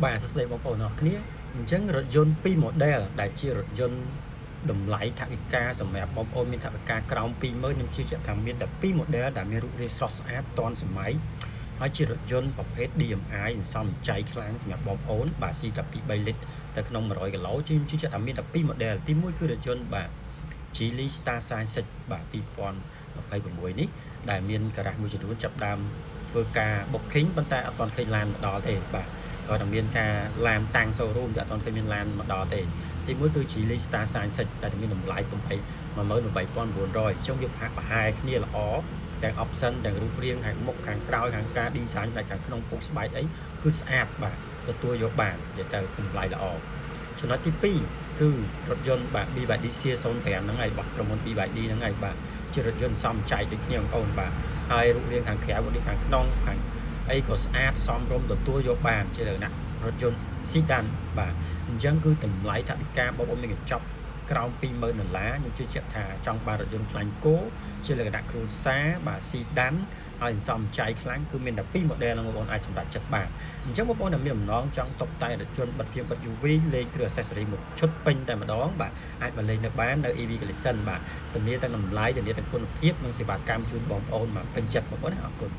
បាទសួស្តីបងប្អូនអរគ្នាអញ្ចឹងរថយន្ត2 model ដែលជារថយន្តតម្លៃថវិកាសម្រាប់បងប្អូនមានថវិកាក្រោម 20000 ខ្ញុំជឿជាក់ថាមានតែ2 model ដែលមានរូបរាងស្រស់ស្អាតទាន់សម័យហើយជារថយន្តប្រភេទ DMI សន្សំចៃខ្លាំងសម្រាប់បងប្អូនបាទស៊ីតែពី3លីត្រទៅក្នុង100គីឡូខ្ញុំជឿជាក់ថាមានតែ2 model ទី1គឺរថយន្តបាទ Geely Star Shine 6បាទ2026នេះដែលមានការ៉ាសមួយចំនួនចាប់ដើមធ្វើការ booking ប៉ុន្តែអត់ទាន់ឃើញឡានមកដល់ទេបាទគាត់តែមានការឡានតាំង showroom តែអត់ទាន់ឃើញមានឡានមកដល់ទេទីមួយគឺ Geely Star Shine 6ដែលមានតម្លៃ18900ចុងវាប្រហែលគ្នាល្អទាំង option ទាំងរូបរាងខាងមុខខាងក្រោយខាងការ design តែខាងក្នុងពុកស្បែកអីគឺស្អាតបាទទទួលយកបាននិយាយទៅតម្លៃល្អចំណុចទី2គឺរថយន្តបាទ BYD C05 ហ្នឹងហើយរបស់ក្រុមហ៊ុន BYD ហ្នឹងហើយបាទជារថយន្តសំចៃដូចគ្នាបងប្អូនបាទហើយរូបរាងខាងក្រៅដូចខាងក្នុងខាងអីក៏ស្អាតសមរម្យទទួលយកបានជាលក្ខណៈរថយន្ត sedan បាទអញ្ចឹងគឺតម្លៃថវិកាបងប្អូនមានកញ្ចប់ក្រោម$20000ខ្ញុំជឿជាក់ថាចង់បានរថយន្តខ្លាញ់គោជាលក្ខណៈ cruiser បាទ sedan ហើយសន្សំចៃខ្លាំងគឺមានតែ2 model ហ្នឹងបងប្អូនអាចសម្រេចចិត្តបានអញ្ចឹងបងប្អូនដែលមានបំណងចង់តុបតែងរថយន្តបិទភ្លើងបិទ UV លេងគ្រឿង accessory មួយឈុតពេញតែម្ដងបាទអាចមកលេងនៅបាននៅ EV Collection បាទធានាទាំងតម្លៃធានាទាំងគុណភាពនិងសេវាកម្មជូនបងប្អូនបាទពេញចិត្តបងប្អូនអរគុណ